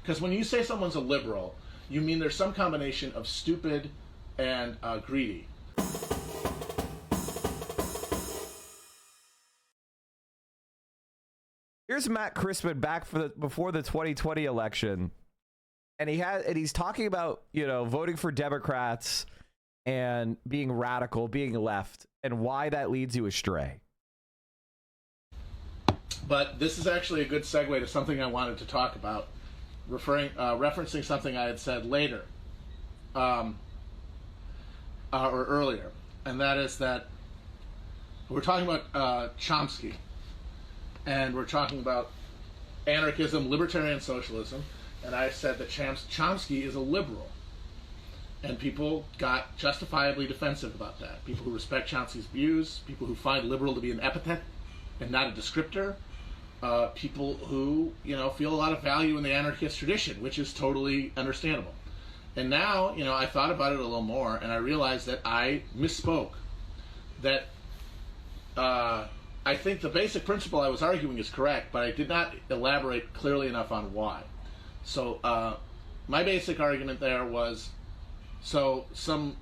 Because when you say someone's a liberal, you mean there's some combination of stupid and greedy. Here's Matt Crispin back before the 2020 election, and he's talking about, you know, voting for Democrats and being radical, being left, and why that leads you astray. But this is actually a good segue to something I wanted to talk about, referencing something I had said later, or earlier, and that is that we're talking about Chomsky. And we're talking about anarchism, libertarian socialism, and I said that Chomsky is a liberal. And people got justifiably defensive about that. People who respect Chomsky's views, people who find liberal to be an epithet and not a descriptor, people who, you know, feel a lot of value in the anarchist tradition, which is totally understandable. And now, you know, I thought about it a little more, and I realized that I misspoke. That I think the basic principle I was arguing is correct, but I did not elaborate clearly enough on why. So my basic argument there was, so some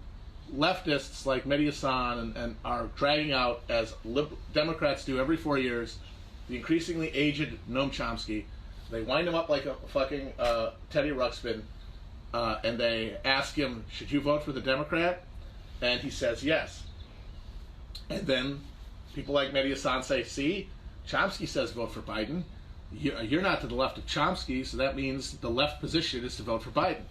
leftists like Mehdi Hasan and are dragging out, as Democrats do every 4 years, the increasingly aged Noam Chomsky. They wind him up like a fucking Teddy Ruxpin, and they ask him, should you vote for the Democrat? And he says yes. And then people like Mehdi Hasan say, see, Chomsky says vote for Biden. You're not to the left of Chomsky, so that means the left position is to vote for Biden.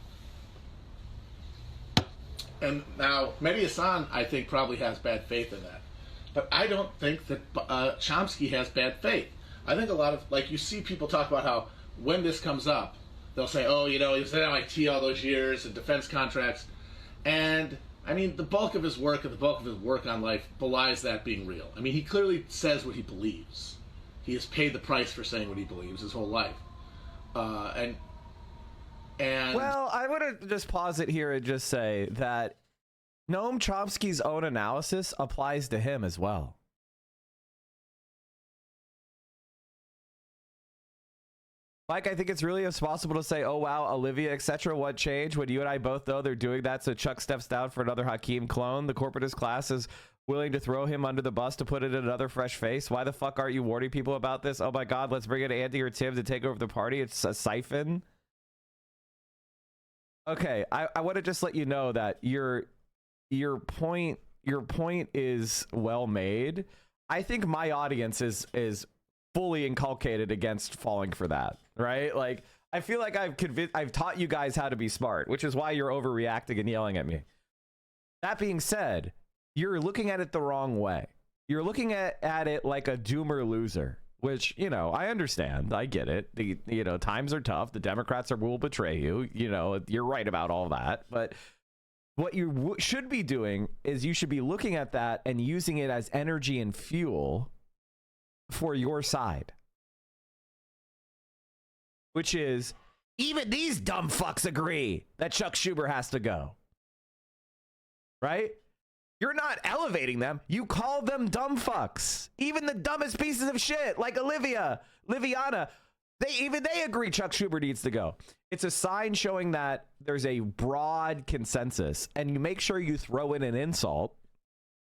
And now, Mehdi Hasan, I think, probably has bad faith in that. But I don't think that Chomsky has bad faith. I think a lot of, like, you see people talk about how when this comes up, they'll say, oh, you know, he was at MIT all those years and defense contracts. And I mean, the bulk of his work and the bulk of his work on life belies that being real. I mean, he clearly says what he believes. He has paid the price for saying what he believes his whole life. And well, I want to just pause it here and just say that Noam Chomsky's own analysis applies to him as well. Mike, I think it's really impossible to say, oh, wow, Olivia, etc. What changed? When you and I both know they're doing that, so Chuck steps down for another Hakeem clone. The corporatist class is willing to throw him under the bus to put it in another fresh face. Why the fuck aren't you warning people about this? Oh, my God, let's bring in Andy or Tim to take over the party. It's a siphon. Okay, I want to just let you know that your point is well made. I think my audience is fully inculcated against falling for that, right? Like, I feel like I've taught you guys how to be smart, which is why you're overreacting and yelling at me. That being said, you're looking at it the wrong way. You're looking at it like a doomer loser, which, you know, I understand. I get it. You know, times are tough. The Democrats will betray you. You know, you're right about all that. But what you should be doing is you should be looking at that and using it as energy and fuel for your side, which is, even these dumb fucks agree that Chuck Schumer has to go, right? You're not elevating them. You call them dumb fucks. Even the dumbest pieces of shit like Liviana, they agree Chuck Schumer needs to go. It's a sign showing that there's a broad consensus, and you make sure you throw in an insult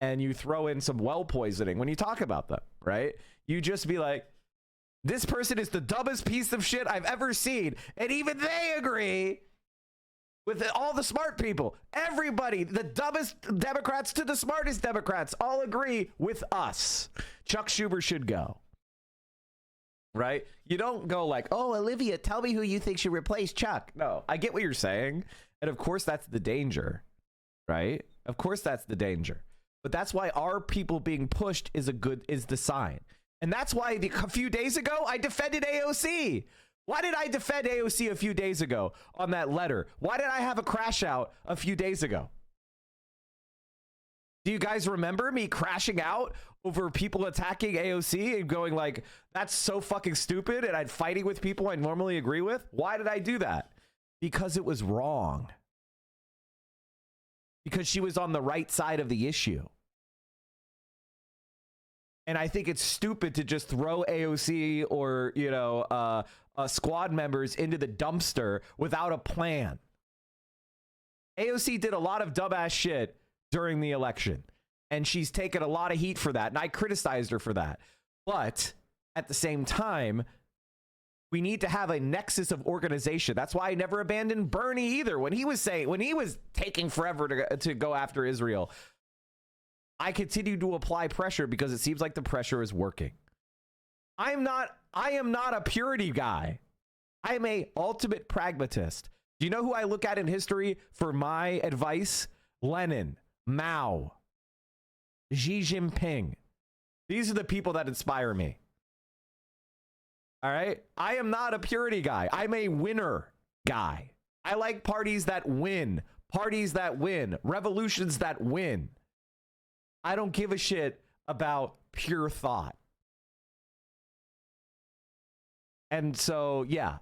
and you throw in some well poisoning when you talk about them, right? You just be like, this person is the dumbest piece of shit I've ever seen. And even they agree with all the smart people. Everybody, the dumbest Democrats to the smartest Democrats, all agree with us. Chuck Schumer should go. Right? You don't go like, oh, Olivia, tell me who you think should replace Chuck. No, I get what you're saying. And of course, that's the danger. Right? Of course, that's the danger. But that's why our people being pushed is the sign. And that's why a few days ago, I defended AOC. Why did I defend AOC a few days ago on that letter? Why did I have a crash out a few days ago? Do you guys remember me crashing out over people attacking AOC and going like, that's so fucking stupid, and I'm fighting with people I normally agree with? Why did I do that? Because it was wrong. Because she was on the right side of the issue. And I think it's stupid to just throw AOC or, you know, squad members into the dumpster without a plan. AOC did a lot of dumbass shit during the election, and she's taken a lot of heat for that, and I criticized her for that. But at the same time, we need to have a nexus of organization. That's why I never abandoned Bernie either. When he was taking forever to go after Israel, I continue to apply pressure because it seems like the pressure is working. I am not a purity guy. I am a ultimate pragmatist. Do you know who I look at in history for my advice? Lenin, Mao, Xi Jinping. These are the people that inspire me. All right? I am not a purity guy. I'm a winner guy. I like parties that win, revolutions that win. I don't give a shit about pure thought. And so, yeah,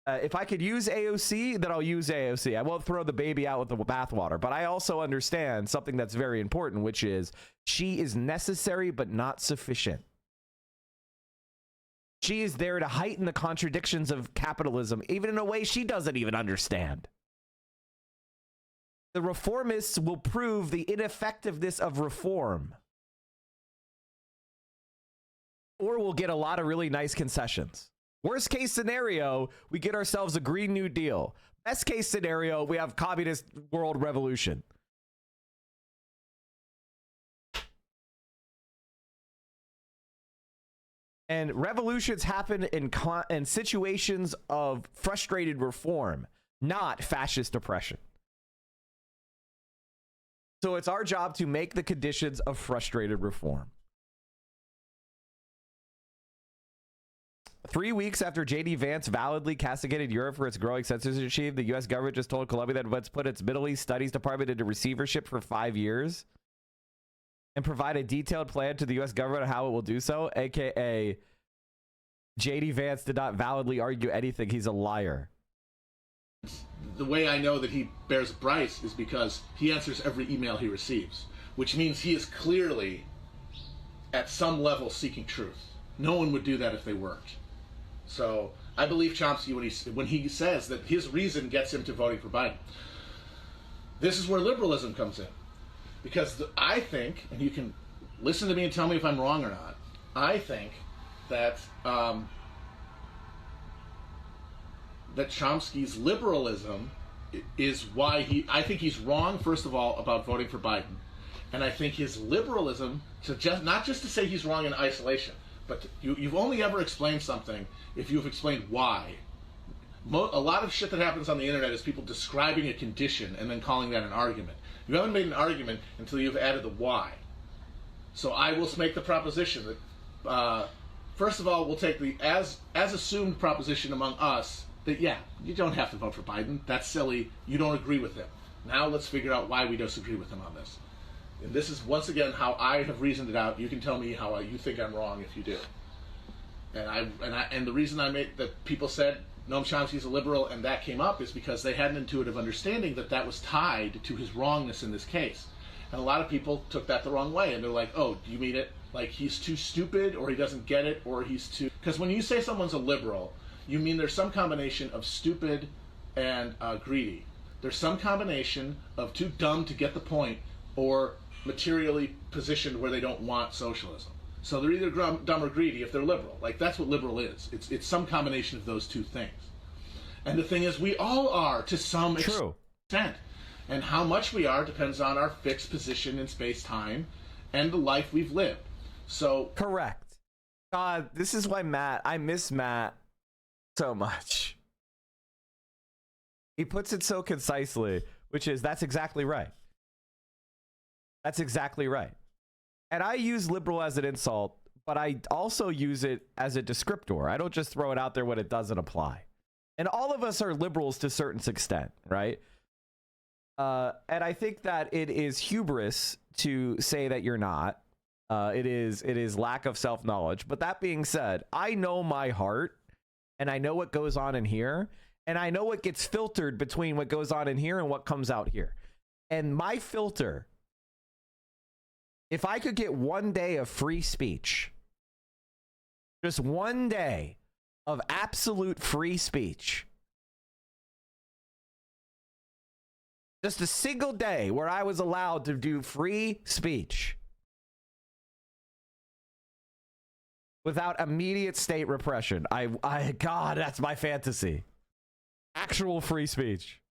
if I could use AOC, then I'll use AOC. I won't throw the baby out with the bathwater. But I also understand something that's very important, which is she is necessary but not sufficient. She is there to heighten the contradictions of capitalism, even in a way she doesn't even understand. The reformists will prove the ineffectiveness of reform. Or we'll get a lot of really nice concessions. Worst case scenario, we get ourselves a Green New Deal. Best case scenario, we have communist world revolution. And revolutions happen in situations of frustrated reform, not fascist oppression. So it's our job to make the conditions of frustrated reform. 3 weeks after J.D. Vance validly castigated Europe for its growing censorship, the U.S. government just told Columbia that it's put its Middle East Studies Department into receivership for 5 years and provide a detailed plan to the U.S. government on how it will do so, a.k.a. J.D. Vance did not validly argue anything. He's a liar. The way I know that he bears a price is because he answers every email he receives, which means he is clearly, at some level, seeking truth. No one would do that if they weren't. So I believe Chomsky when he says that his reason gets him to voting for Biden. This is where liberalism comes in. Because I think, and you can listen to me and tell me if I'm wrong or not, I think that that Chomsky's liberalism is why I think he's wrong, first of all, about voting for Biden. And I think his liberalism, not just to say he's wrong in isolation, but you've only ever explained something if you've explained why. A lot of shit that happens on the internet is people describing a condition and then calling that an argument. You haven't made an argument until you've added the why. So I will make the proposition that, first of all, we'll take the as assumed proposition among us that, yeah, you don't have to vote for Biden. That's silly. You don't agree with him. Now let's figure out why we disagree with him on this. And this is, once again, how I have reasoned it out. You can tell me how you think I'm wrong if you do. And the reason I made that people said Noam Chomsky's a liberal and that came up is because they had an intuitive understanding that that was tied to his wrongness in this case. And a lot of people took that the wrong way, and they're like, oh, do you mean it like he's too stupid, or he doesn't get it, or he's too... Because when you say someone's a liberal, you mean there's some combination of stupid and greedy. There's some combination of too dumb to get the point, or materially positioned where they don't want socialism. So they're either dumb or greedy if they're liberal. Like, that's what liberal is. It's some combination of those two things. And the thing is, we all are to some extent. And how much we are depends on our fixed position in space-time and the life we've lived. So correct. God, this is why I miss Matt so much. He puts it so concisely, which is, that's exactly right. That's exactly right. And I use liberal as an insult, but I also use it as a descriptor. I don't just throw it out there when it doesn't apply. And all of us are liberals to a certain extent, right? And I think that it is hubris to say that you're not. It is lack of self-knowledge. But that being said, I know my heart, and I know what goes on in here, and I know what gets filtered between what goes on in here and what comes out here. And my filter, if I could get 1 day of free speech, just 1 day of absolute free speech. Just a single day where I was allowed to do free speech without immediate state repression. God, that's my fantasy. Actual free speech.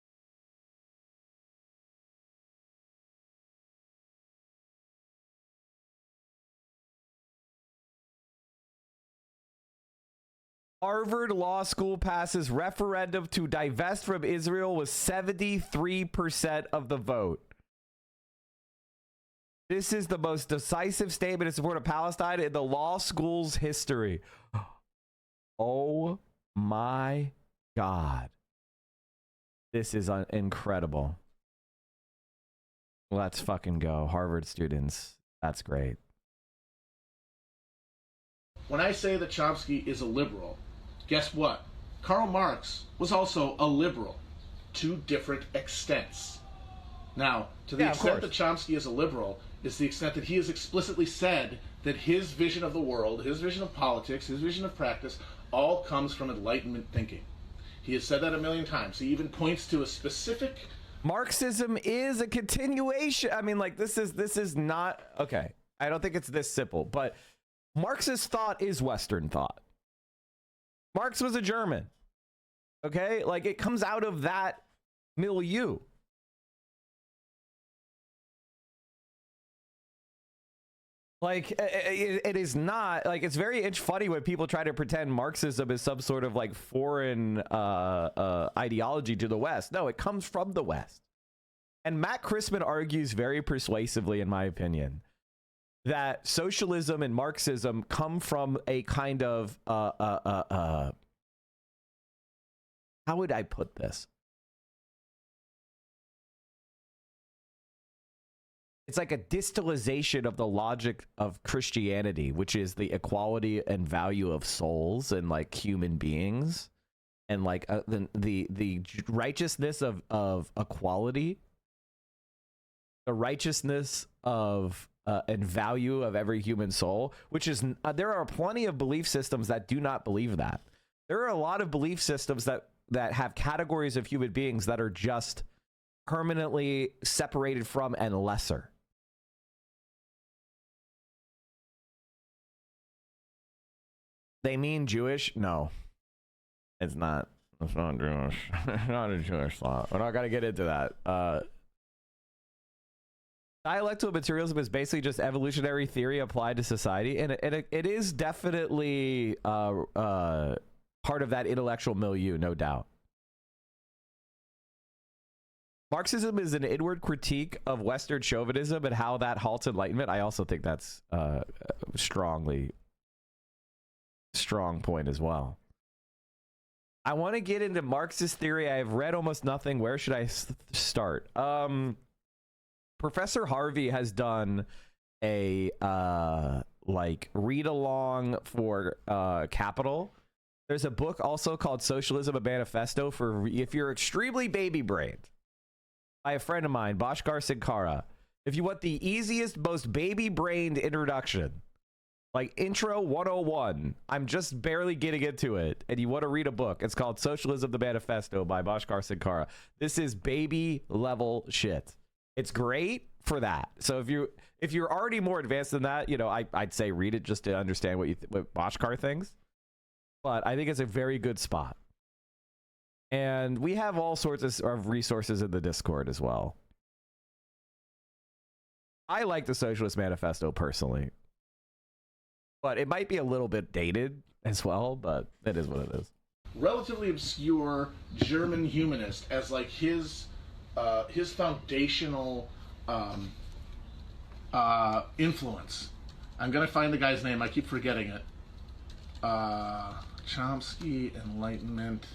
Harvard Law School passes referendum to divest from Israel with 73% of the vote. This is the most decisive statement in support of Palestine in the law school's history. Oh my God. This is incredible. Let's fucking go. Harvard students. That's great. When I say that Chomsky is a liberal, guess what? Karl Marx was also a liberal to different extents. Now, to the extent that Chomsky is a liberal is the extent that he has explicitly said that his vision of the world, his vision of politics, his vision of practice, all comes from Enlightenment thinking. He has said that a million times. He even points to a specific... Marxism is a continuation. I mean, like, this is not... Okay, I don't think it's this simple, but Marxist thought is Western thought. Marx was a German. Okay? Like, it comes out of that milieu. Like, it is not, like, it's very funny when people try to pretend Marxism is some sort of, like, foreign ideology to the West. No, it comes from the West. And Matt Christman argues very persuasively, in my opinion, that socialism and Marxism come from a kind of, how would I put this? It's like a distillation of the logic of Christianity, which is the equality and value of souls and like human beings, and like the righteousness of equality, the righteousness of and value of every human soul, which is there are plenty of belief systems that do not believe that. There are a lot of belief systems that have categories of human beings that are just permanently separated from and lesser. They mean Jewish? No, it's not. It's not Jewish. It's not a Jewish thought. We're not gonna get into that. Dialectical materialism is basically just evolutionary theory applied to society, and it is definitely part of that intellectual milieu, no doubt. Marxism is an inward critique of Western chauvinism and how that halts Enlightenment. I also think that's a strong point as well. I want to get into Marxist theory. I have read almost nothing. Where should I start? Professor Harvey has done a like read along for Capital. There's a book also called Socialism, a Manifesto for if you're extremely baby brained, by a friend of mine, Bhaskar Sankara. If you want the easiest, most baby brained introduction, like Intro 101, I'm just barely getting into it, and you want to read a book, it's called Socialism, the Manifesto by Bhaskar Sankara. This is baby level shit. It's great for that. So if you're already more advanced than that, you know, I'd say read it just to understand what Bhaskar thinks. But I think it's a very good spot. And we have all sorts of resources in the Discord as well. I like the Socialist Manifesto personally, but it might be a little bit dated as well, but it is what it is. Relatively obscure German humanist as like his foundational influence. I'm gonna find the guy's name. I keep forgetting it. Chomsky, Enlightenment,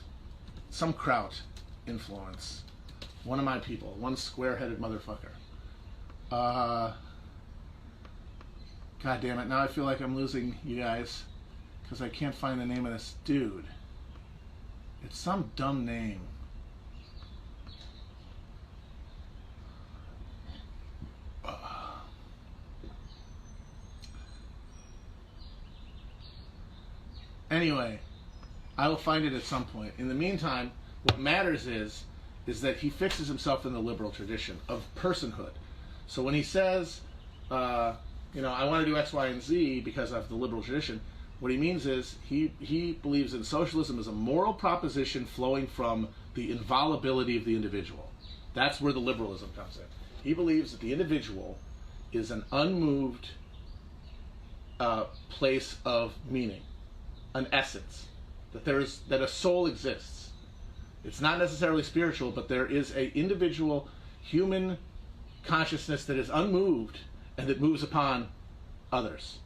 some Kraut influence. One of my people, one square-headed motherfucker. God damn it! Now I feel like I'm losing you guys because I can't find the name of this dude. It's some dumb name. Anyway, I will find it at some point. In the meantime, what matters is that he fixes himself in the liberal tradition of personhood. So when he says, I want to do X, Y, and Z because of the liberal tradition, what he means is he believes in socialism as a moral proposition flowing from the inviolability of the individual. That's where the liberalism comes in. He believes that the individual is an unmoved place of meaning, an essence, that a soul exists. It's not necessarily spiritual, but there is a individual human consciousness that is unmoved and that moves upon others.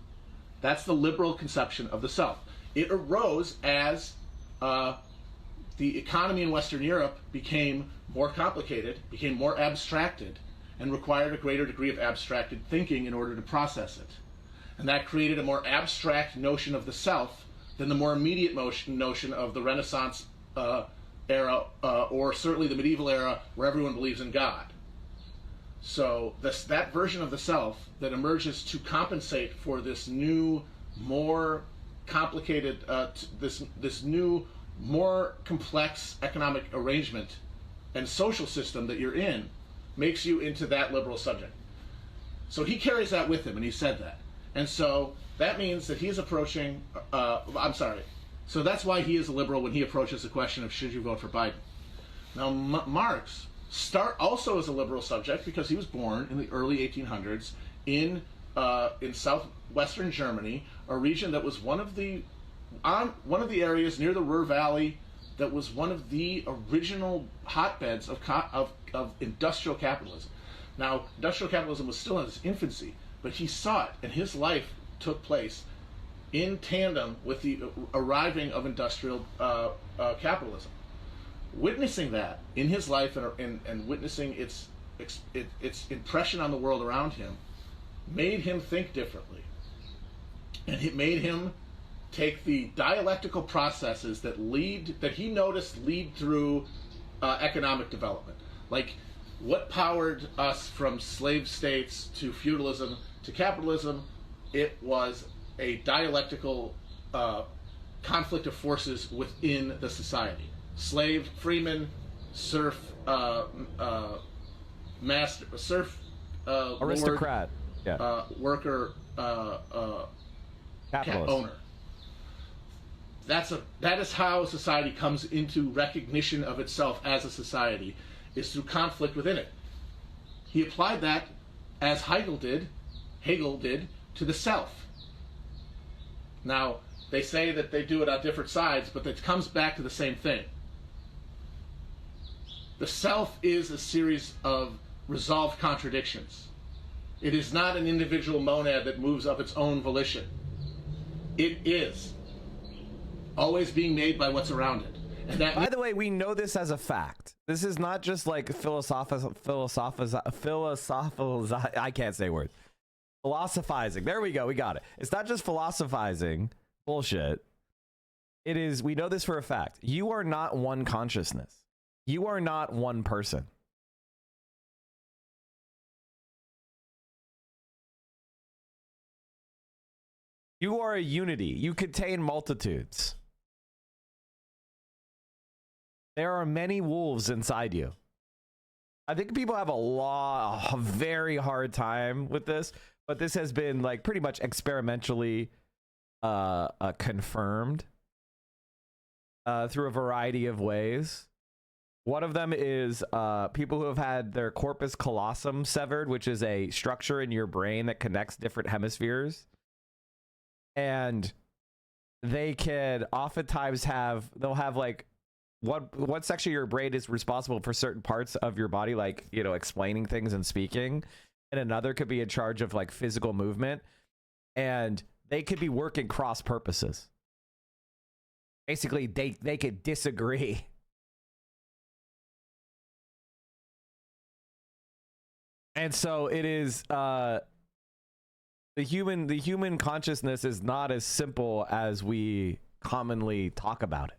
That's the liberal conception of the self. It arose as the economy in Western Europe became more complicated, became more abstracted, and required a greater degree of abstracted thinking in order to process it. And that created a more abstract notion of the self than the more immediate notion of the Renaissance era, or certainly the medieval era, where everyone believes in God. So that version of the self that emerges to compensate for this new, more complicated, this new, more complex economic arrangement and social system that you're in, makes you into that liberal subject. So he carries that with him, and he said that. And so that means that he's approaching, so that's why he is a liberal when he approaches the question of should you vote for Biden. Now, Marx also as a liberal subject because he was born in the early 1800s in southwestern Germany, a region that was one of the areas near the Ruhr Valley that was one of the original hotbeds of industrial capitalism. Now, industrial capitalism was still in its infancy, but he saw it, and his life took place in tandem with the arriving of industrial capitalism. Witnessing that in his life and witnessing its impression on the world around him made him think differently. And it made him take the dialectical processes that he noticed lead through economic development. Like what powered us from slave states to feudalism to capitalism, it was a dialectical conflict of forces within the society. Slave, freeman, serf, master, serf, aristocrat, worker, capitalist, owner. That is how society comes into recognition of itself as a society, is through conflict within it. He applied that, as Hegel did, to the self. Now, they say that they do it on different sides, but it comes back to the same thing. The self is a series of resolved contradictions. It is not an individual monad that moves of its own volition. It is always being made by what's around it. And that, by the way, we know this as a fact. This is not just like I can't say words. Philosophizing. There we go. We got it. It's not just philosophizing bullshit. It is, we know this for a fact. You are not one consciousness. You are not one person. You are a unity. You contain multitudes. There are many wolves inside you. I think people have a very hard time with this, but this has been like pretty much experimentally confirmed through a variety of ways. One of them is people who have had their corpus callosum severed, which is a structure in your brain that connects different hemispheres. And they can oftentimes they'll have like one section of your brain is responsible for certain parts of your body, like, you know, explaining things and speaking. And another could be in charge of like physical movement. And they could be working cross purposes. Basically, they could disagree. And so it is the human consciousness is not as simple as we commonly talk about it.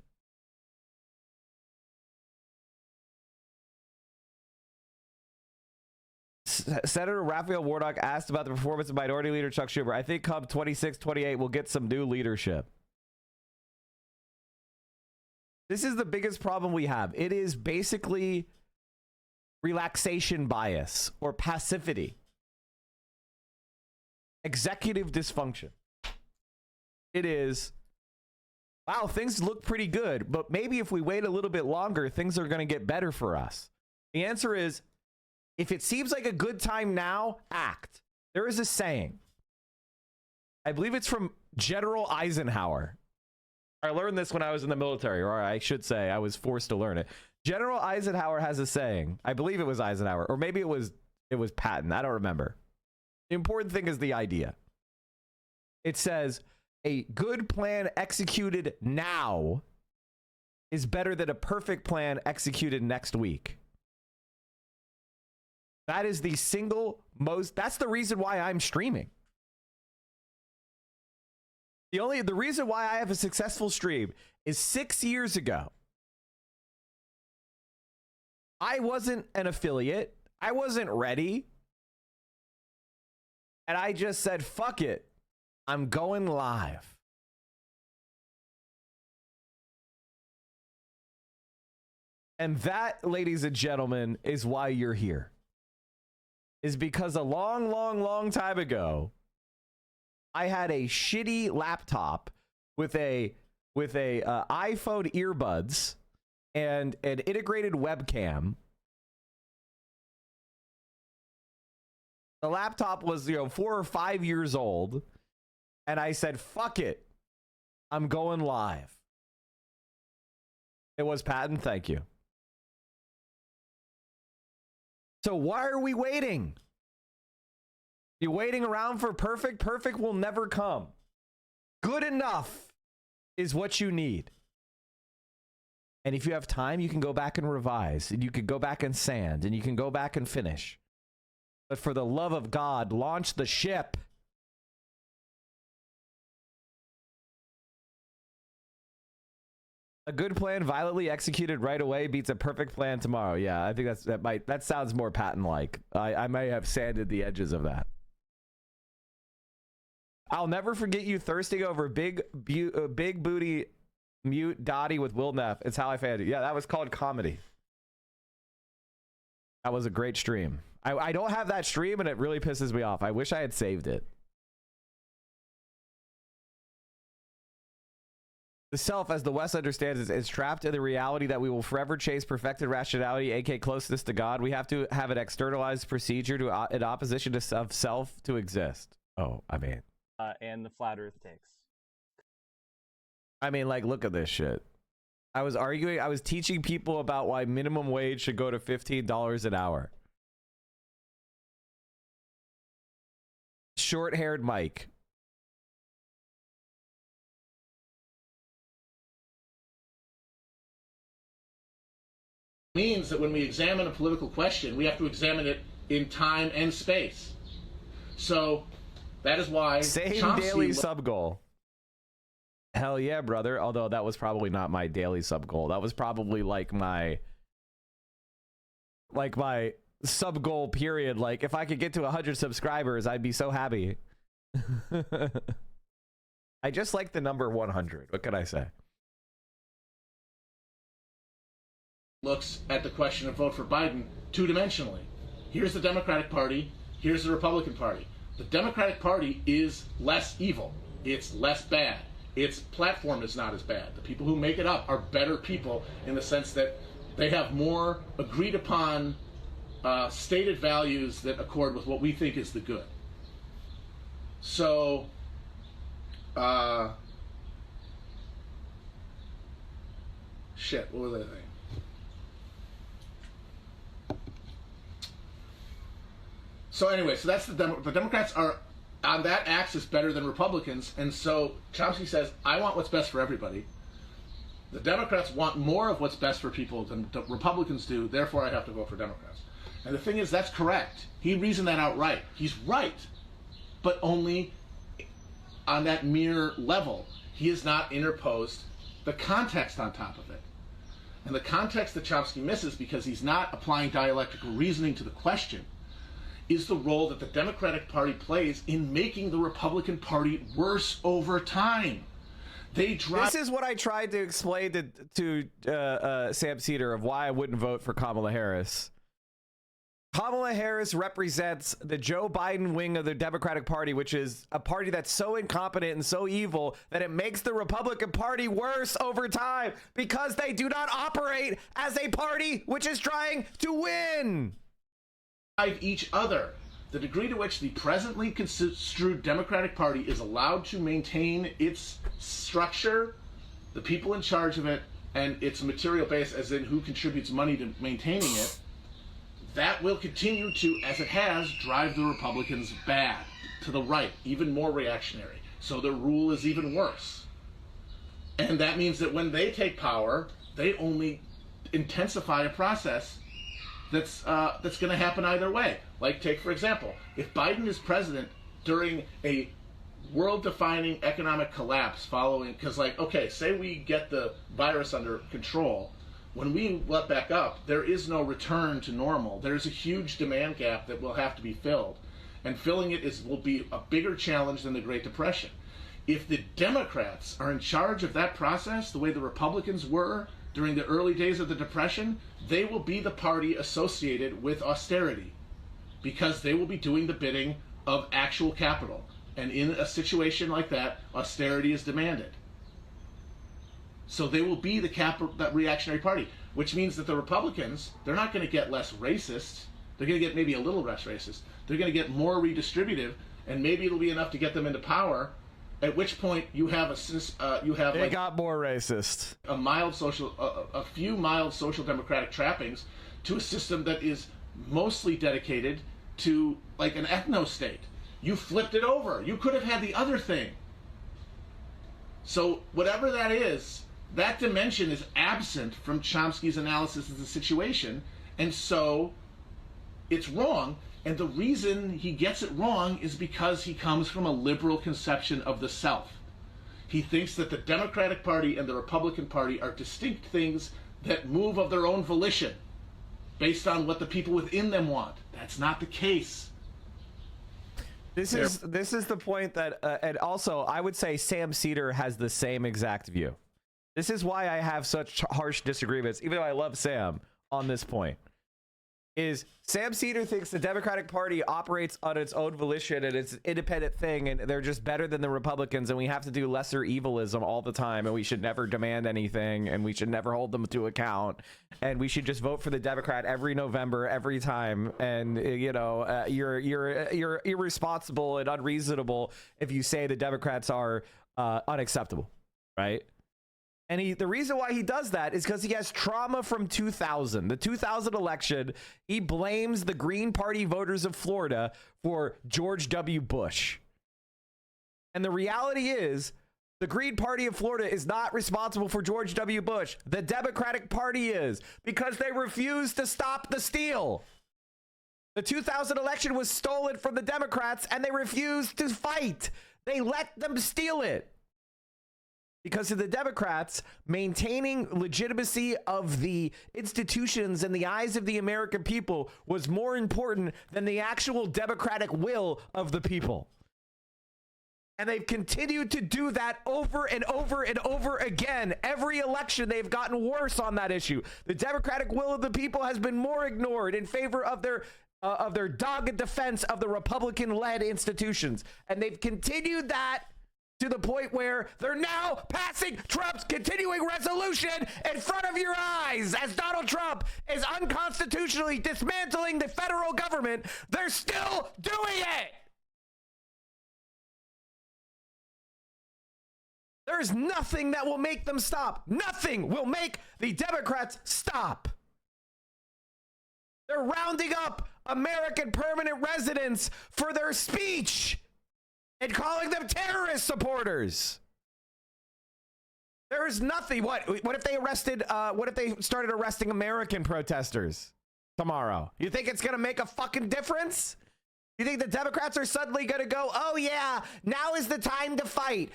Senator Raphael Warnock asked about the performance of Minority Leader Chuck Schumer. I think come 26, 28, we'll get some new leadership. This is the biggest problem we have. It is basically relaxation bias or passivity. Executive dysfunction. It is, wow, things look pretty good, but maybe if we wait a little bit longer, things are going to get better for us. The answer is, if it seems like a good time now, act. There is a saying. I believe it's from General Eisenhower. I learned this when I was in the military, or I should say I was forced to learn it. General Eisenhower has a saying. I believe it was Eisenhower, or maybe it was Patton. I don't remember. The important thing is the idea. It says, a good plan executed now is better than a perfect plan executed next week. That is the single most, that's the reason why I'm streaming. The reason why I have a successful stream is 6 years ago. I wasn't an affiliate. I wasn't ready. And I just said, fuck it. I'm going live. And that, ladies and gentlemen, is why you're here. Is because a long, long, long time ago, I had a shitty laptop with a iPhone earbuds and an integrated webcam. The laptop was, 4 or 5 years old, and I said, fuck it. I'm going live. It was Patton, thank you. So why are we waiting? You waiting around for perfect? Perfect will never come. Good enough is what you need. And if you have time, you can go back and revise, and you can go back and sand, and you can go back and finish. But for the love of God, launch the ship. A good plan violently executed right away beats a perfect plan tomorrow. Yeah, I think that sounds more Patton-like. I may have sanded the edges of that. I'll never forget you thirsting over big booty mute Dottie with Will Neff. It's how I found it. Yeah, that was called comedy. That was a great stream. I don't have that stream, and it really pisses me off. I wish I had saved it. The self, as the West understands it, is trapped in the reality that we will forever chase perfected rationality, aka closeness to God. We have to have an externalized procedure to in opposition to self to exist. Oh, I mean. And the flat earth takes. I mean, like, look at this shit. I was teaching people about why minimum wage should go to $15 an hour. Short-haired Mike. Means that when we examine a political question, we have to examine it in time and space. So that is why same daily sub goal. Hell yeah, brother. Although that was probably not my daily sub goal. That was probably like my sub goal period. Like if I could get to 100 subscribers, I'd be so happy. I just like the number 100. What can I say? Looks at the question of vote for Biden two-dimensionally. Here's the Democratic Party, here's the Republican Party. The Democratic Party is less evil. It's less bad. Its platform is not as bad. The people who make it up are better people in the sense that they have more agreed upon stated values that accord with what we think is the good. So, shit, what was I saying? So anyway, so that's the Democrats are on that axis better than Republicans, and so Chomsky says, I want what's best for everybody. The Democrats want more of what's best for people than the Republicans do, therefore I have to vote for Democrats. And the thing is, that's correct. He reasoned that out right. He's right, but only on that mere level. He has not interposed the context on top of it. And the context that Chomsky misses, because he's not applying dialectical reasoning to the question, is the role that the Democratic Party plays in making the Republican Party worse over time. They drive. This is what I tried to explain to Sam Cedar of why I wouldn't vote for Kamala Harris. Kamala Harris represents the Joe Biden wing of the Democratic Party, which is a party that's so incompetent and so evil that it makes the Republican Party worse over time because they do not operate as a party which is trying to win. Each other. The degree to which the presently construed Democratic Party is allowed to maintain its structure, the people in charge of it, and its material base, as in who contributes money to maintaining it, that will continue to, as it has, drive the Republicans bad, to the right, even more reactionary. So their rule is even worse. And that means that when they take power, they only intensify a process that's going to happen either way. Like, take, for example, if Biden is president during a world-defining economic collapse following, because, like, okay, say we get the virus under control, when we let back up, there is no return to normal. There's a huge demand gap that will have to be filled. And filling it will be a bigger challenge than the Great Depression. If the Democrats are in charge of that process, the way the Republicans were during the early days of the Depression, they will be the party associated with austerity because they will be doing the bidding of actual capital. And in a situation like that, austerity is demanded. So they will be that reactionary party, which means that the Republicans, they're not going to get less racist. They're going to get maybe a little less racist. They're going to get more redistributive, and maybe it'll be enough to get them into power. At which point you have they got more racist. A few mild social democratic trappings to a system that is mostly dedicated to like an ethno state. You flipped it over. You could have had the other thing. So whatever that is, that dimension is absent from Chomsky's analysis of the situation, and so it's wrong. And the reason he gets it wrong is because he comes from a liberal conception of the self. He thinks that the Democratic Party and the Republican Party are distinct things that move of their own volition based on what the people within them want. That's not the case. This is the point that, and also I would say Sam Cedar has the same exact view. This is why I have such harsh disagreements, even though I love Sam on this point. Is Sam Cedar thinks the Democratic Party operates on its own volition and it's an independent thing and they're just better than the Republicans and we have to do lesser evilism all the time and we should never demand anything and we should never hold them to account and we should just vote for the Democrat every November every time and you're irresponsible and unreasonable if you say the Democrats are unacceptable, right? And the reason why he does that is because he has trauma from 2000. The 2000 election, he blames the Green Party voters of Florida for George W. Bush. And the reality is, the Green Party of Florida is not responsible for George W. Bush. The Democratic Party is, because they refused to stop the steal. The 2000 election was stolen from the Democrats and they refused to fight. They let them steal it. Because of the Democrats, maintaining legitimacy of the institutions in the eyes of the American people was more important than the actual democratic will of the people. And they've continued to do that over and over and over again. Every election, they've gotten worse on that issue. The democratic will of the people has been more ignored in favor of their dogged defense of the Republican-led institutions. And they've continued that to the point where they're now passing Trump's continuing resolution in front of your eyes as Donald Trump is unconstitutionally dismantling the federal government. They're still doing it. There's nothing that will make them stop. Nothing will make the Democrats stop. They're rounding up American permanent residents for their speech and calling them terrorist supporters. There is nothing. What if they arrested? What if they started arresting American protesters tomorrow? You think it's gonna make a fucking difference? You think the Democrats are suddenly gonna go, oh yeah, now is the time to fight?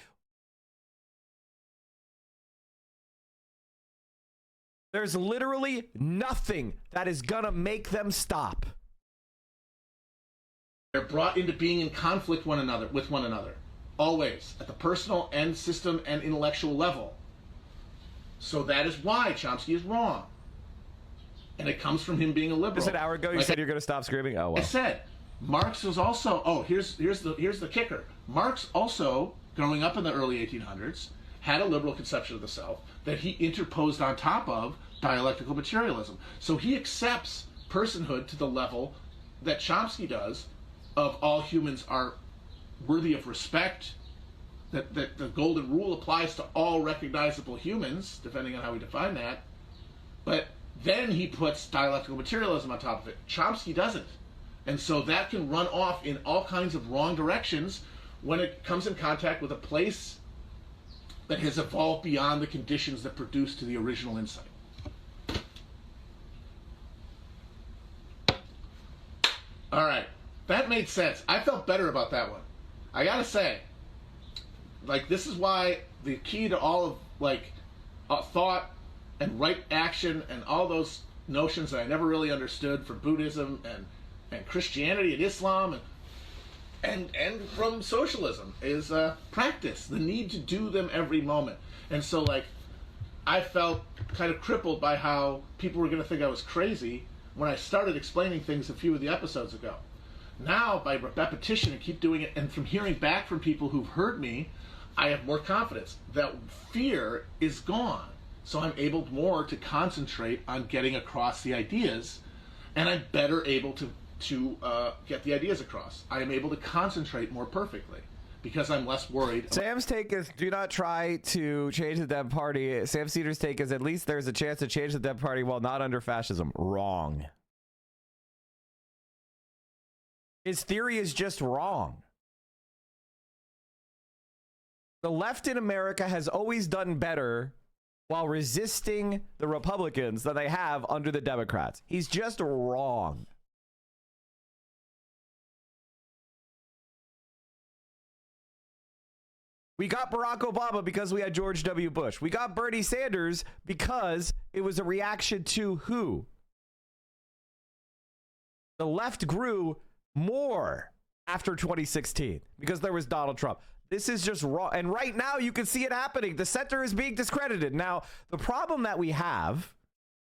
There's literally nothing that is gonna make them stop. They're brought into being in conflict with one another. always, at the personal and system and intellectual level. So that is why Chomsky is wrong. And it comes from him being a liberal. Just an hour ago, you said you're going to stop screaming? Oh, well. I said, Marx was also, here's the kicker. Marx also, growing up in the early 1800s, had a liberal conception of the self that he interposed on top of dialectical materialism. So he accepts personhood to the level that Chomsky does of all humans are worthy of respect, that the golden rule applies to all recognizable humans, depending on how we define that. But then he puts dialectical materialism on top of it. Chomsky doesn't. And so that can run off in all kinds of wrong directions when it comes in contact with a place that has evolved beyond the conditions that produced to the original insight. All right, that made sense. I felt better about that one. I gotta say, like, this is why the key to all of, like, thought and right action and all those notions that I never really understood from Buddhism and Christianity and Islam and from socialism is practice, the need to do them every moment. And so, like, I felt kind of crippled by how people were going to think I was crazy when I started explaining things a few of the episodes ago. Now, by repetition and keep doing it, and from hearing back from people who've heard me, I have more confidence. That fear is gone. So I'm able more to concentrate on getting across the ideas, and I'm better able to get the ideas across. I am able to concentrate more perfectly because I'm less worried. Sam's take is do not try to change the Dem Party. Sam Cedar's take is at least there's a chance to change the Dem Party while not under fascism. Wrong. His theory is just wrong. The left in America has always done better while resisting the Republicans than they have under the Democrats. He's just wrong. We got Barack Obama because we had George W. Bush. We got Bernie Sanders because it was a reaction to who? The left grew more after 2016 because there was Donald Trump. This is just wrong. And right now you can see it happening. The center is being discredited. Now, the problem that we have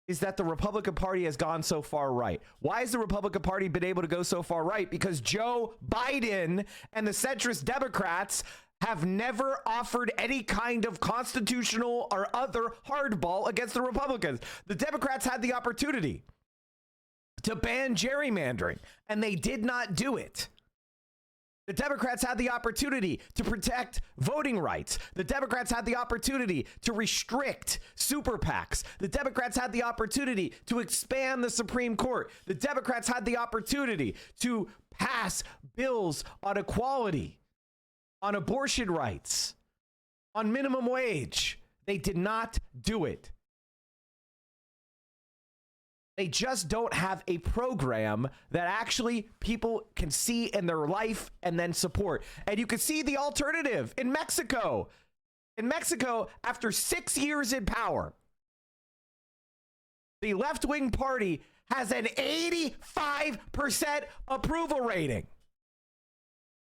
is that the Republican Party has gone so far right. Why has the Republican Party been able to go so far right? Because Joe Biden and the centrist Democrats have never offered any kind of constitutional or other hardball against the Republicans. The Democrats had the opportunity to ban gerrymandering, and they did not do it. The Democrats had the opportunity to protect voting rights. The Democrats had the opportunity to restrict super PACs. The Democrats had the opportunity to expand the Supreme Court. The Democrats had the opportunity to pass bills on equality, on abortion rights, on minimum wage. They did not do it. They just don't have a program that actually people can see in their life and then support. And you can see the alternative in Mexico. In Mexico, after 6 years in power, the left-wing party has an 85% approval rating.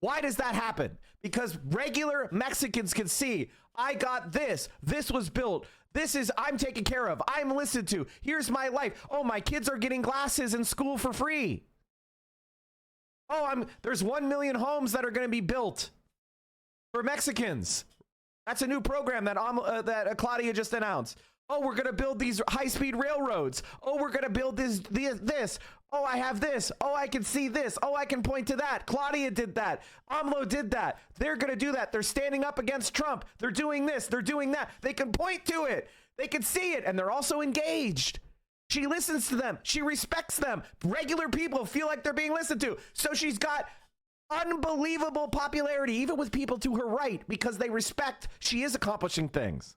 Why does that happen? Because regular Mexicans can see, I got this. This was built. This is, I'm taken care of. I'm listened to. Here's my life. Oh, my kids are getting glasses in school for free. Oh, there's 1 million homes that are going to be built for Mexicans. That's a new program that Claudia just announced. Oh, we're going to build these high-speed railroads. Oh, we're going to build this. Oh, I have this. Oh, I can see this. Oh, I can point to that. Claudia did that. AMLO did that. They're going to do that. They're standing up against Trump. They're doing this. They're doing that. They can point to it. They can see it. And they're also engaged. She listens to them. She respects them. Regular people feel like they're being listened to. So she's got unbelievable popularity, even with people to her right, because they respect she is accomplishing things.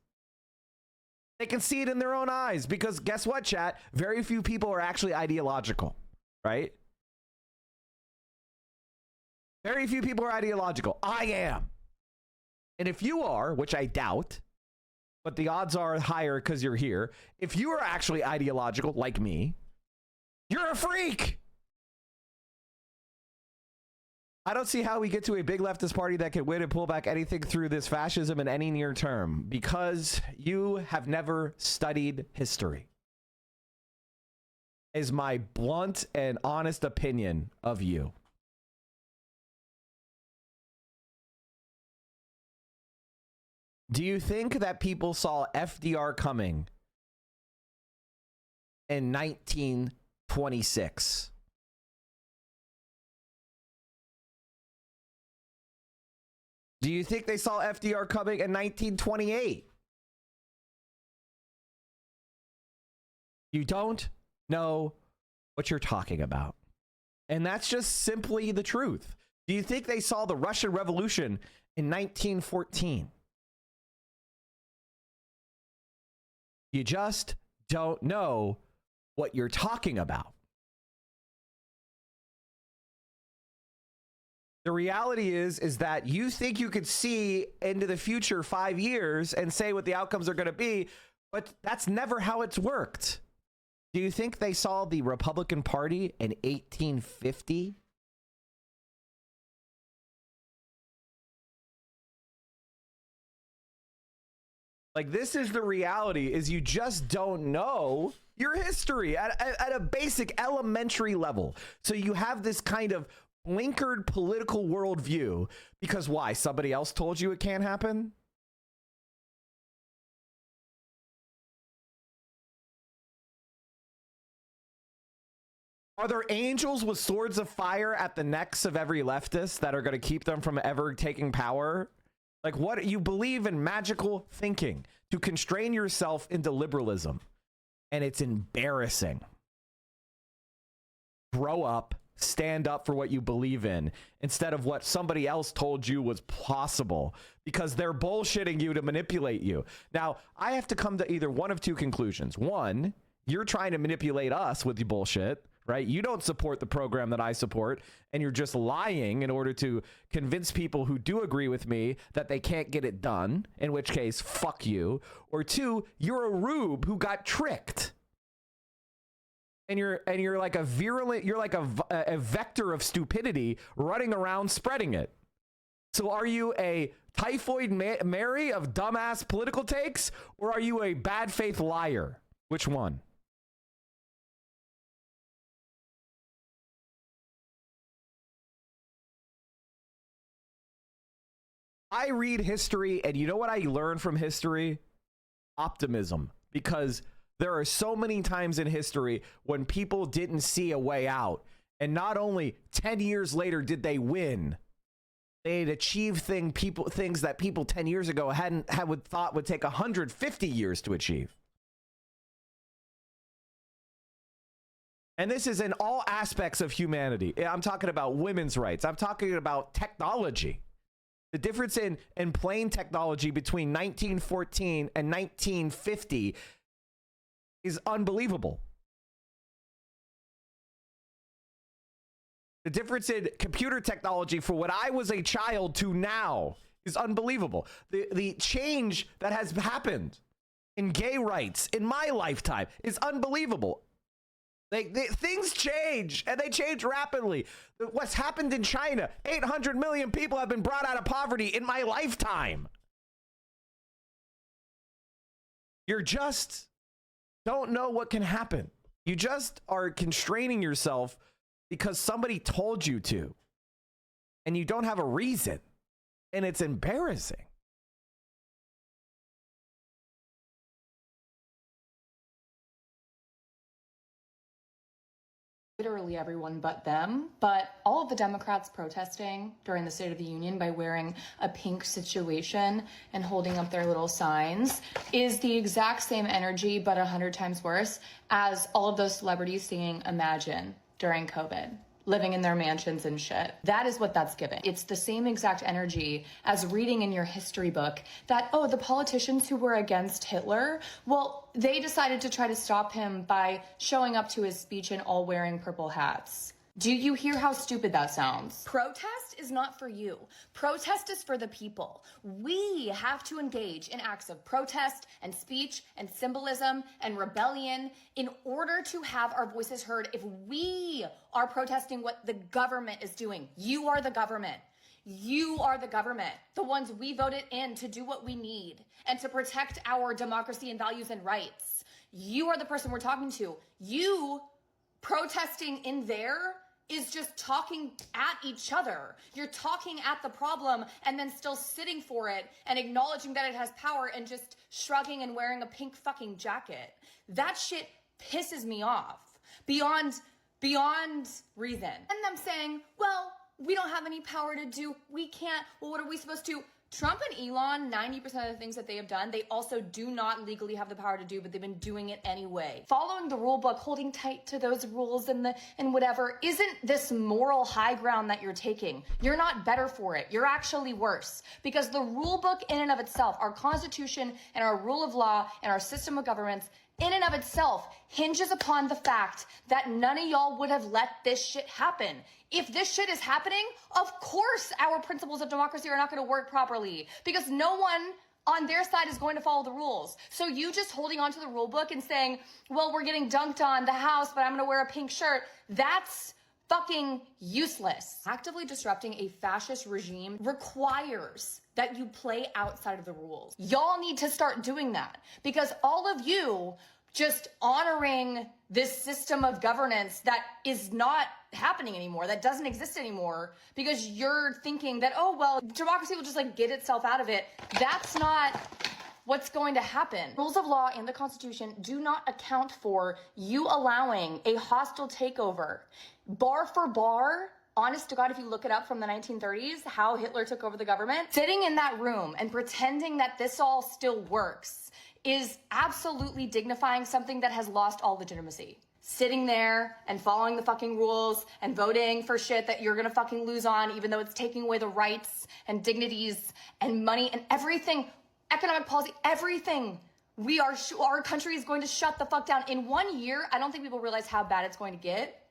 They can see it in their own eyes because guess what, chat? Very few people are actually ideological, right? Very few people are ideological. I am. And if you are, which I doubt, but the odds are higher because you're here. If you are actually ideological, like me, you're a freak. I don't see how we get to a big leftist party that can win and pull back anything through this fascism in any near term, because you have never studied history. Is my blunt and honest opinion of you. Do you think that people saw FDR coming in 1926? Do you think they saw FDR coming in 1928? You don't know what you're talking about. And that's just simply the truth. Do you think they saw the Russian Revolution in 1914? You just don't know what you're talking about. The reality is that you think you could see into the future 5 years and say what the outcomes are going to be, but that's never how it's worked. Do you think they saw the Republican Party in 1850? Like, this is the reality, is you just don't know your history at a basic elementary level. So you have this kind of blinkered political worldview because why? Somebody else told you it can't happen? Are there angels with swords of fire at the necks of every leftist that are going to keep them from ever taking power? Like, what? You believe in magical thinking to constrain yourself into liberalism, and it's embarrassing. Grow up, stand up for what you believe in instead of what somebody else told you was possible, because they're bullshitting you to manipulate you. Now, I have to come to either one of two conclusions. One, you're trying to manipulate us with your bullshit, right? You don't support the program that I support, and you're just lying in order to convince people who do agree with me that they can't get it done, in which case, fuck you. Or two, you're a rube who got tricked. And you're like a virulent, you're like a vector of stupidity running around spreading it. So are you a typhoid Mary of dumbass political takes, or are you a bad faith liar? Which one? I read history, and you know what I learn from history? Optimism. Because there are so many times in history when people didn't see a way out, and not only 10 years later did they win, they had achieved things that people 10 years ago thought would take 150 years to achieve. And this is in all aspects of humanity. I'm talking about women's rights. I'm talking about technology. The difference in plane technology between 1914 and 1950 is unbelievable. The difference in computer technology for when I was a child to now is unbelievable. The change that has happened in gay rights in my lifetime is unbelievable. Things change, and they change rapidly. What's happened in China, 800 million people have been brought out of poverty in my lifetime. You just don't know what can happen. You just are constraining yourself because somebody told you to, and you don't have a reason, and it's embarrassing. Literally everyone but them, but all of the Democrats protesting during the State of the Union by wearing a pink situation and holding up their little signs is the exact same energy, but 100 times worse, as all of those celebrities singing Imagine during COVID, living in their mansions and shit. That is what that's giving. It's the same exact energy as reading in your history book that, oh, the politicians who were against Hitler, well, they decided to try to stop him by showing up to his speech and all wearing purple hats. Do you hear how stupid that sounds? Protest is not for you. Protest is for the people. We have to engage in acts of protest and speech and symbolism and rebellion in order to have our voices heard. If we are protesting what the government is doing, you are the government. You are the government, the ones we voted in to do what we need and to protect our democracy and values and rights. You are the person we're talking to. You protesting in there is just talking at each other. You're talking at the problem and then still sitting for it and acknowledging that it has power and just shrugging and wearing a pink fucking jacket. That shit pisses me off beyond reason. And them saying, well, we don't have any power to do, we can't, well, what are we supposed to? Trump and Elon, 90% of the things that they have done, they also do not legally have the power to do, but they've been doing it anyway. Following the rule book, holding tight to those rules and whatever, isn't this moral high ground that you're taking. You're not better for it. You're actually worse. Because the rule book in and of itself, our Constitution and our rule of law and our system of governments, in and of itself hinges upon the fact that none of y'all would have let this shit happen. If this shit is happening, of course our principles of democracy are not going to work properly because no one on their side is going to follow the rules. So you just holding on to the rule book and saying, well, we're getting dunked on the House, but I'm going to wear a pink shirt. That's fucking useless. Actively disrupting a fascist regime requires that you play outside of the rules. Y'all need to start doing that because all of you just honoring this system of governance that is not happening anymore, that doesn't exist anymore because you're thinking that, oh, well, democracy will just like get itself out of it. That's not what's going to happen. Rules of law and the Constitution do not account for you allowing a hostile takeover. Bar for bar, honest to God, if you look it up from the 1930s, how Hitler took over the government, sitting in that room and pretending that this all still works is absolutely dignifying something that has lost all legitimacy. Sitting there and following the fucking rules and voting for shit that you're gonna fucking lose on, even though it's taking away the rights and dignities and money and everything, economic policy, everything. Our country is going to shut the fuck down. In 1 year, I don't think people realize how bad it's going to get.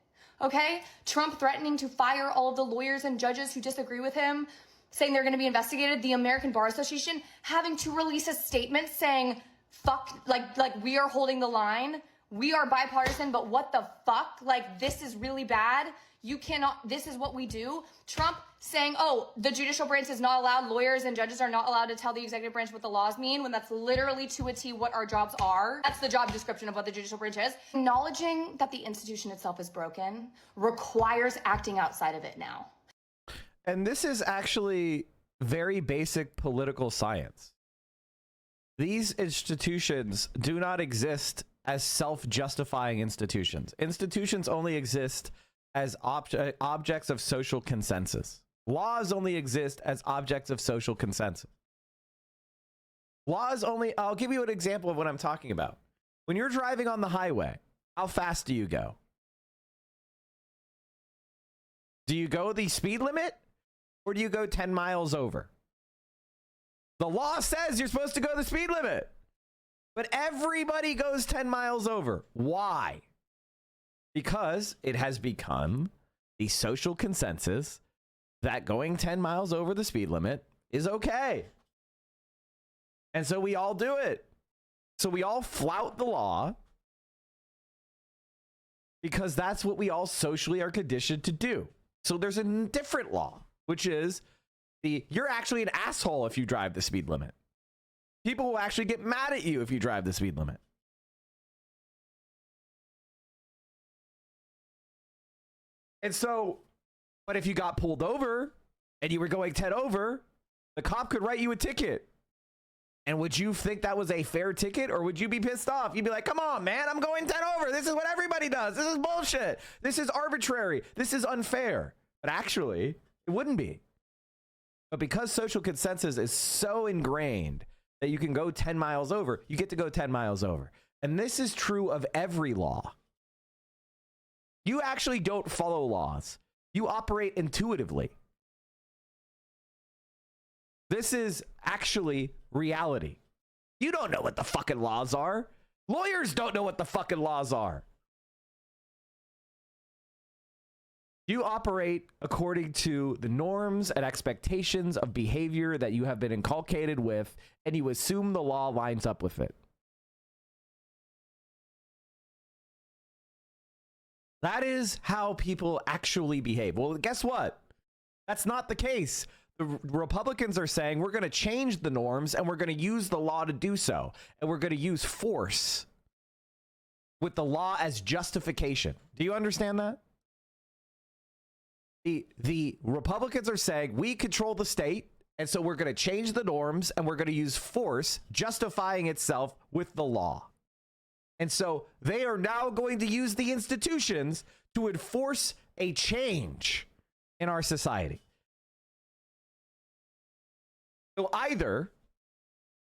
Okay? Trump threatening to fire all of the lawyers and judges who disagree with him, saying they're going to be investigated. The American Bar Association having to release a statement saying, fuck, like we are holding the line. We are bipartisan, but what the fuck? Like, this is really bad. You cannot, this is what we do. Trump saying, oh, the judicial branch is not allowed, lawyers and judges are not allowed to tell the executive branch what the laws mean, when that's literally to a T what our jobs are. That's the job description of what the judicial branch is. Acknowledging that the institution itself is broken requires acting outside of it now. And this is actually very basic political science. These institutions do not exist as self-justifying institutions. Institutions only exist as objects of social consensus. Laws only exist as objects of social consensus. Laws only, I'll give you an example of what I'm talking about. When you're driving on the highway, how fast do you go? Do you go the speed limit or do you go 10 miles over? The law says you're supposed to go the speed limit, but everybody goes 10 miles over. Why? Because it has become the social consensus that going 10 miles over the speed limit is okay. And so we all do it. So we all flout the law because that's what we all socially are conditioned to do. So there's a different law, which is you're actually an asshole if you drive the speed limit. People will actually get mad at you if you drive the speed limit. And so, but if you got pulled over and you were going 10 over, the cop could write you a ticket. And would you think that was a fair ticket, or would you be pissed off? You'd be like, come on, man, I'm going 10 over. This is what everybody does. This is bullshit. This is arbitrary. This is unfair. But actually, it wouldn't be. But because social consensus is so ingrained that you can go 10 miles over, you get to go 10 miles over. And this is true of every law. You actually don't follow laws. You operate intuitively. This is actually reality. You don't know what the fucking laws are. Lawyers don't know what the fucking laws are. You operate according to the norms and expectations of behavior that you have been inculcated with, and you assume the law lines up with it. That is how people actually behave. Well, guess what? That's not the case. The Republicans are saying we're going to change the norms and we're going to use the law to do so. And we're going to use force with the law as justification. Do you understand that? The Republicans are saying we control the state, and so we're going to change the norms and we're going to use force justifying itself with the law. And so they are now going to use the institutions to enforce a change in our society. So either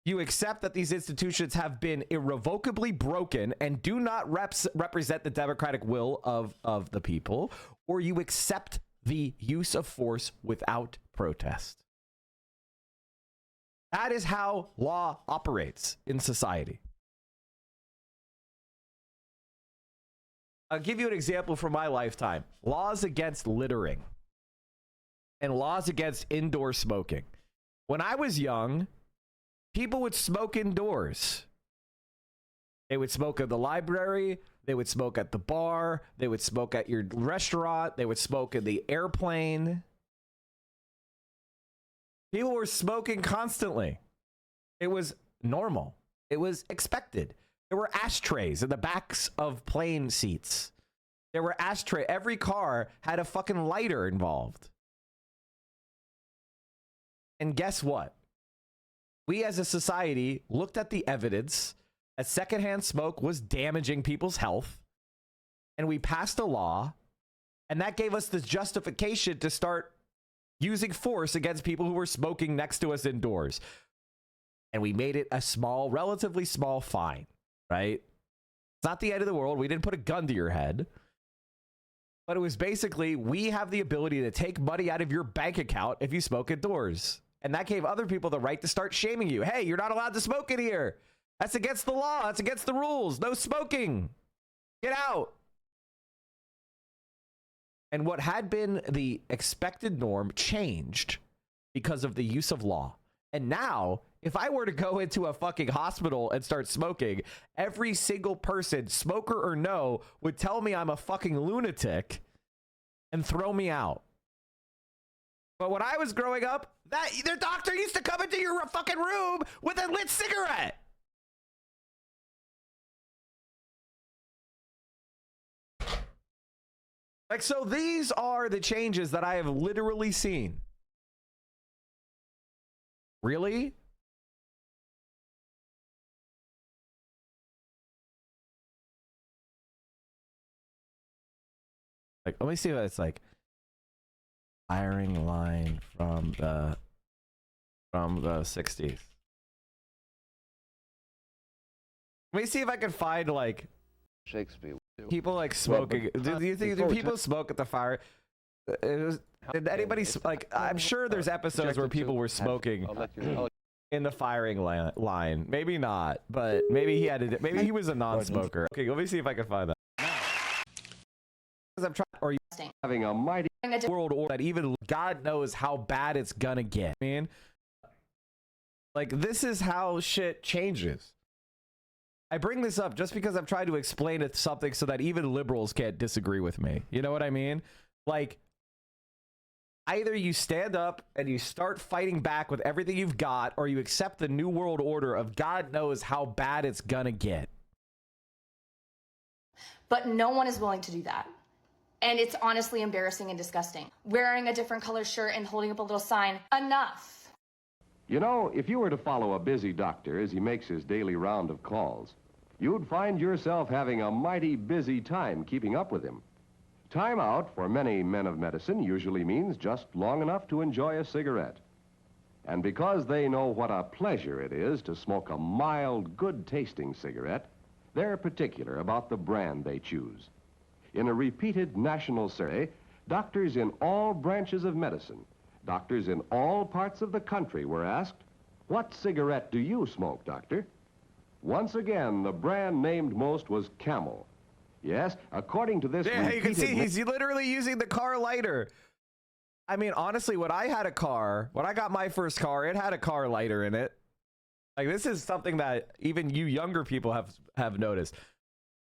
you accept that these institutions have been irrevocably broken and do not represent the democratic will of the people, or you accept the use of force without protest. That is how law operates in society. I'll give you an example from my lifetime. Laws against littering and laws against indoor smoking. When I was young, people would smoke indoors. They would smoke at the library. They would smoke at the bar. They would smoke at your restaurant. They would smoke in the airplane. People were smoking constantly. It was normal. It was expected. There were ashtrays in the backs of plane seats. There were ashtrays. Every car had a fucking lighter involved. And guess what? We as a society looked at the evidence that secondhand smoke was damaging people's health, and we passed a law, and that gave us the justification to start using force against people who were smoking next to us indoors. And we made it a small, relatively small fine, right? It's not the end of the world. We didn't put a gun to your head. But it was basically, we have the ability to take money out of your bank account if you smoke indoors. And that gave other people the right to start shaming you. Hey, you're not allowed to smoke in here. That's against the law. That's against the rules. No smoking. Get out. And what had been the expected norm changed because of the use of law. And now, if I were to go into a fucking hospital and start smoking, every single person, smoker or no, would tell me I'm a fucking lunatic and throw me out. But when I was growing up, their doctor used to come into your fucking room with a lit cigarette. Like, so these are the changes that I have literally seen. Really? Like, let me see what it's like. Firing line from the 60s. Let me see if I can find like Shakespeare. people like smoking. Do you think do people smoke at the fire? Did anybody like? I'm sure there's episodes where people were smoking in the firing line. Maybe not, but maybe he had. Maybe he was a non-smoker. Okay, let me see if I can find that. Because I'm trying. Or you Having a mighty world order that even God knows how bad it's gonna get. Man, like this is how shit changes. I bring this up just because I'm trying to explain it something so that even liberals can't disagree with me. You know what I mean? Like, either you stand up and you start fighting back with everything you've got, or you accept the new world order of God knows how bad it's gonna get. But no one is willing to do that. And it's honestly embarrassing and disgusting. Wearing a different color shirt and holding up a little sign, enough. You know, if you were to follow a busy doctor as he makes his daily round of calls, you'd find yourself having a mighty busy time keeping up with him. Time out for many men of medicine usually means just long enough to enjoy a cigarette. And because they know what a pleasure it is to smoke a mild, good-tasting cigarette, they're particular about the brand they choose. In a repeated national survey, doctors in all branches of medicine, doctors in all parts of the country were asked, "What cigarette do you smoke, doctor?" Once again, the brand named most was Camel. Yes, according to this Yeah, you can see repeated- he's literally using the car lighter. I mean, honestly, when I got my first car, it had a car lighter in it. Like, this is something that even you younger people have noticed.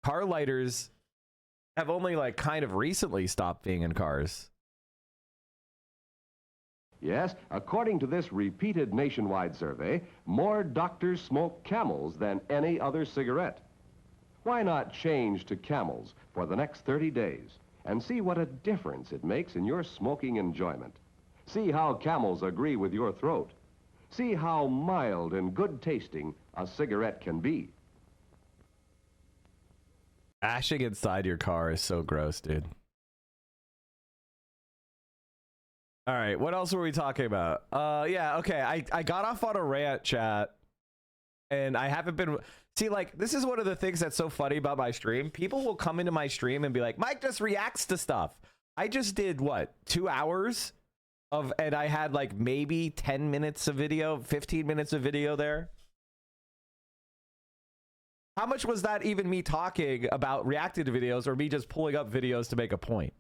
Car lighters have only like kind of recently stopped being in cars. Yes, according to this repeated nationwide survey, more doctors smoke Camels than any other cigarette. Why not change to Camels for the next 30 days and see what a difference it makes in your smoking enjoyment? See how Camels agree with your throat. See how mild and good tasting a cigarette can be. Ashing inside your car is so gross, dude. All right, what else were we talking about? Yeah, okay, I got off on a rant, chat, and I haven't been... See, like, this is one of the things that's so funny about my stream. People will come into my stream and be like, Mike just reacts to stuff. I just did, what, 2 hours of... And I had, like, maybe 10 minutes of video, 15 minutes of video there. How much was that even me talking about reacting to videos or me just pulling up videos to make a point?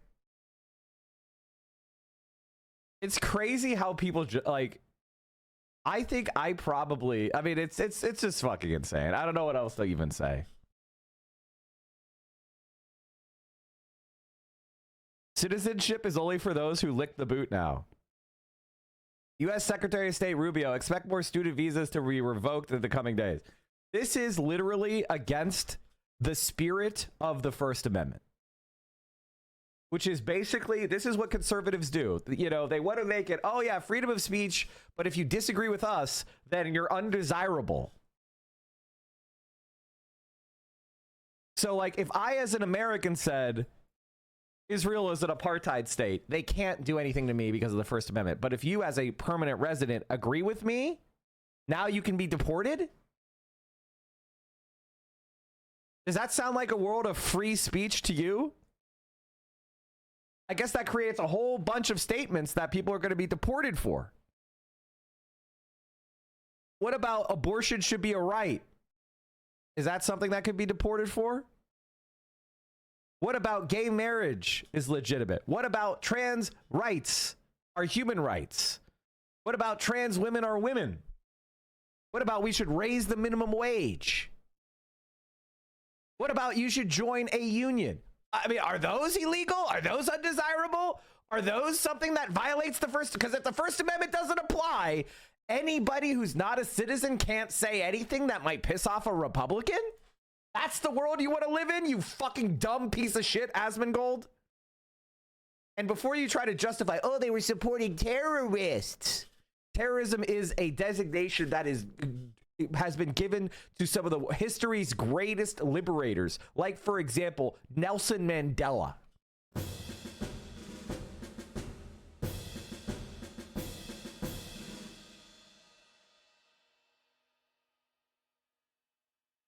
It's crazy how people like... I think I probably... I mean, it's just fucking insane. I don't know what else to even say. Citizenship is only for those who lick the boot now. U.S. Secretary of State Rubio, expect more student visas to be revoked in the coming days. This is literally against the spirit of the First Amendment. Which is basically, this is what conservatives do. You know, they want to make it, oh yeah, freedom of speech, but if you disagree with us, then you're undesirable. So like, if I as an American said, Israel is an apartheid state, they can't do anything to me because of the First Amendment. But if you as a permanent resident agree with me, now you can be deported? Does that sound like a world of free speech to you? I guess that creates a whole bunch of statements that people are going to be deported for. What about abortion should be a right? Is that something that could be deported for? What about gay marriage is legitimate? What about trans rights are human rights? What about trans women are women? What about we should raise the minimum wage? What about you should join a union? I mean, are those illegal? Are those undesirable? Are those something that violates the First? Because if the First Amendment doesn't apply, anybody who's not a citizen can't say anything that might piss off a Republican? That's the world you want to live in, you fucking dumb piece of shit, Asmongold? And before you try to justify, oh, they were supporting terrorists. Terrorism is a designation that has been given to some of the history's greatest liberators, like, for example, Nelson Mandela.